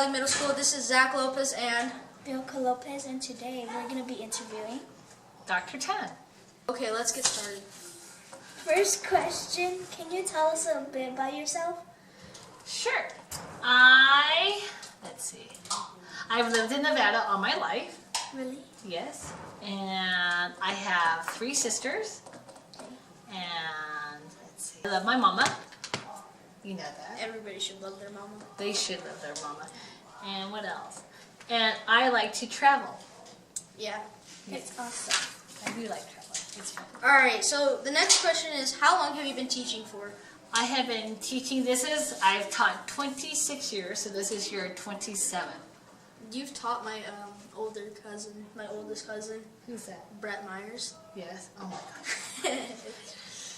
Valley Middle School. This is Zach Lopez and Bilka Lopez, and today we're going to be interviewing Dr. Tun. Okay, let's get started. First question, can you tell us a bit about yourself? Sure. Let's see. I've lived in Nevada all my life. Really? Yes. And I have 3 sisters. And let's see. I love my mama. You know that. Everybody should love their mama. They should love their mama. And what else? And I like to travel. Yeah. It's awesome. I do like traveling. It's fun. Alright, so the next question is, how long have you been teaching for? I have been teaching, I've taught 26 years, so this is year 27. You've taught my my oldest cousin. Who's that? Brett Myers. Yes. Oh my God.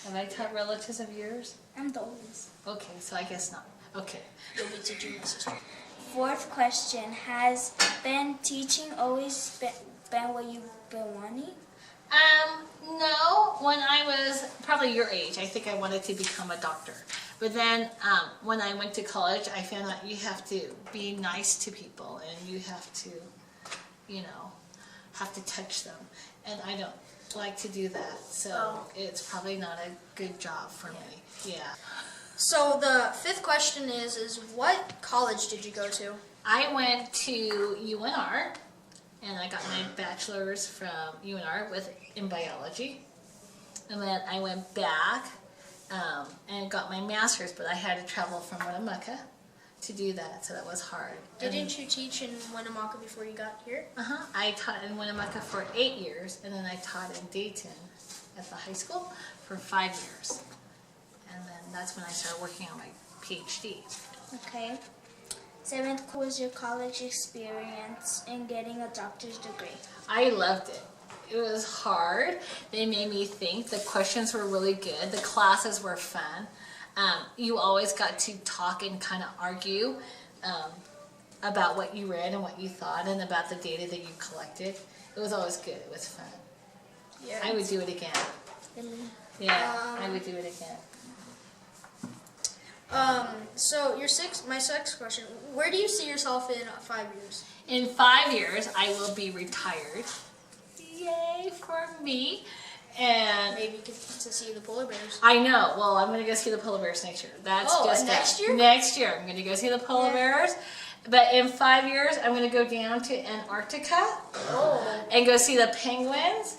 Have I taught relatives of yours? I'm the oldest. Okay, so I guess not. Okay. You'll be teaching my sister. Fourth question, has teaching always been what you've been wanting? No. When I was probably your age, I think I wanted to become a doctor. But then when I went to college, I found out you have to be nice to people and you have to, have to touch them. And I don't like to do that. So it's probably not a good job for me. Yeah. So the fifth question is what college did you go to? I went to UNR. And I got my bachelor's from UNR in biology. And then I went back and got my master's, but I had to travel from Winnemucca to do that, so that was hard. Didn't you teach in Winnemucca before you got here? I taught in Winnemucca for 8 years, and then I taught in Dayton at the high school for 5 years. And then that's when I started working on my PhD. Okay. Seventh, what was your college experience in getting a doctor's degree? I loved it. It was hard. They made me think. The questions were really good. The classes were fun. You always got to talk and kind of argue about what you read and what you thought and about the data that you collected. It was always good. It was fun. Yeah. I would do it again. Really? Yeah, I would do it again. So my sixth question, where do you see yourself in 5 years? In 5 years, I will be retired. Yay for me. And maybe get to see the polar bears. I know. Well, I'm going to go see the polar bears next year. That's just next year? Next year, I'm going to go see the polar bears. But in 5 years, I'm going to go down to Antarctica and go see the penguins.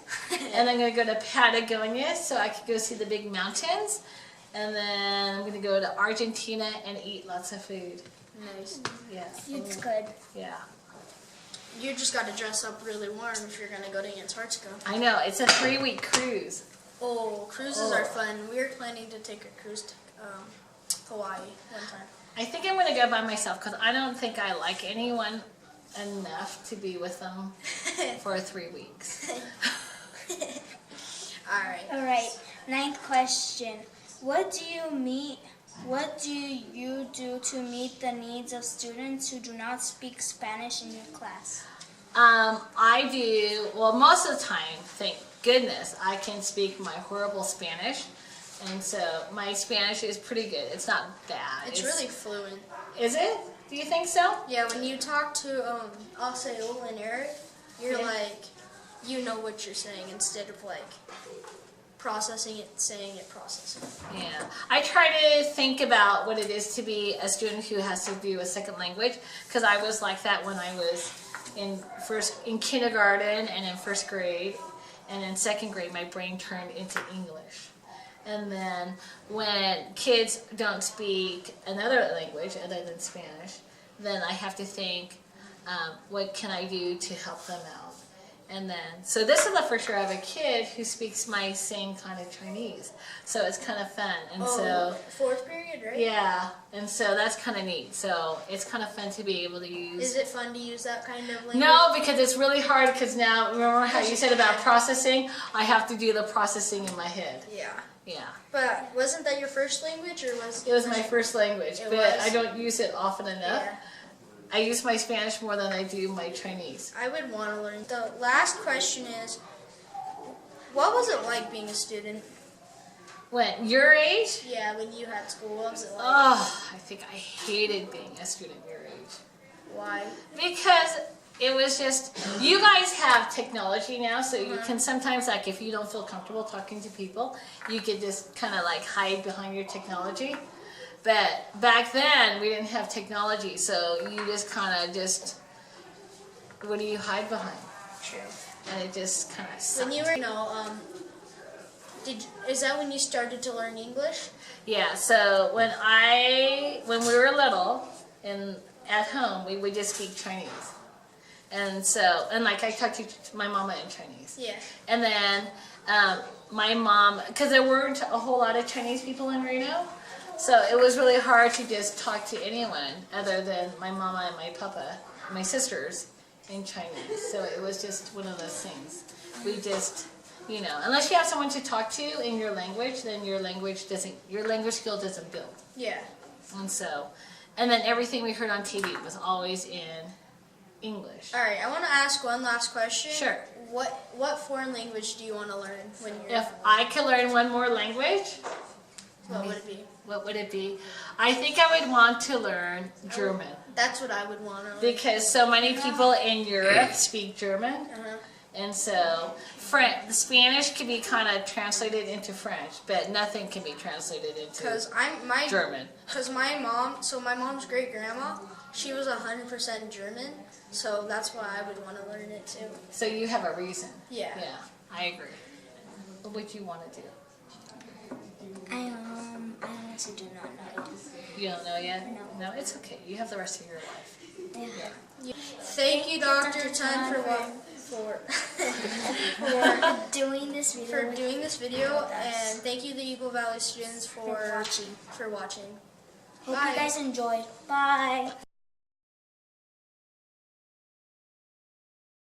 And I'm going to go to Patagonia so I can go see the big mountains. And then I'm going to go to Argentina and eat lots of food. Nice. Yeah. It's good. Yeah. You just got to dress up really warm if you're going to go to Antarctica. I know. It's a 3-week cruise. Oh, cruises are fun. We're planning to take a cruise to Hawaii one time. I think I'm going to go by myself because I don't think I like anyone enough to be with them for 3 weeks. All right. All right. Ninth question. What do you do to meet the needs of students who do not speak Spanish in your class? I do, well, most of the time, thank goodness, I can speak my horrible Spanish. And so my Spanish is pretty good. It's not bad. It's really fluent. Is it? Do you think so? Yeah, when you talk to Asael and Eric, you're like, you know what you're saying instead of like processing it, saying it, processing it. Yeah. I try to think about what it is to be a student who has to do a second language, because I was like that when I was in kindergarten and in first grade, and in second grade my brain turned into English. And then when kids don't speak another language other than Spanish, then I have to think, what can I do to help them out? And then, so this is the first year I have a kid who speaks my same kind of Chinese. So it's kind of fun. And so fourth period, right? Yeah. And so that's kind of neat. So it's kind of fun to be able to use. Is it fun to use that kind of language? No, because it's really hard because now, remember how you said about processing? I have to do the processing in my head. Yeah. Yeah. But wasn't that your first language, or was it was my first language, but I don't use it often enough. Yeah. I use my Spanish more than I do my Chinese. I would want to learn. The last question is, what was it like being a student? When? Your age? Yeah, when you had school, what was it like? Oh, I think I hated being a student your age. Why? Because it was just, you guys have technology now, so you can sometimes, like, if you don't feel comfortable talking to people, you could just kind of like hide behind your technology. But back then, we didn't have technology, so you just kind of just, what do you hide behind? True. And it just kind of sucked. When you were, is that when you started to learn English? Yeah, so when we were little and at home, we would just speak Chinese. And so, and like I talked to my mama in Chinese. Yeah. And then my mom, because there weren't a whole lot of Chinese people in Reno, so it was really hard to just talk to anyone other than my mama and my papa, my sisters in Chinese. So it was just one of those things. We just, you know, unless you have someone to talk to in your language, then your language skill doesn't build. Yeah. And so, and then everything we heard on TV was always in English. All right, I want to ask one last question. Sure. What foreign language do you want to learn when you're? If I could learn one more language, What would it be? what would it be? I think I would want to learn German. That's what I would want to learn. Because so many people in Europe speak German. Uh-huh. And so the Spanish can be kind of translated into French, but nothing can be translated into German. Because my mom's great grandma, she was 100% German, so that's why I would want to learn it too. So you have a reason. Yeah. Yeah, I agree. What would you want to do? I honestly do not know. You don't know yet? No. No, it's okay. You have the rest of your life. Yeah. Thank you, Dr. Tun, for Doing this video. for doing this video, and thank you, the Eagle Valley students, for watching. Hope Bye. you guys enjoyed. Bye.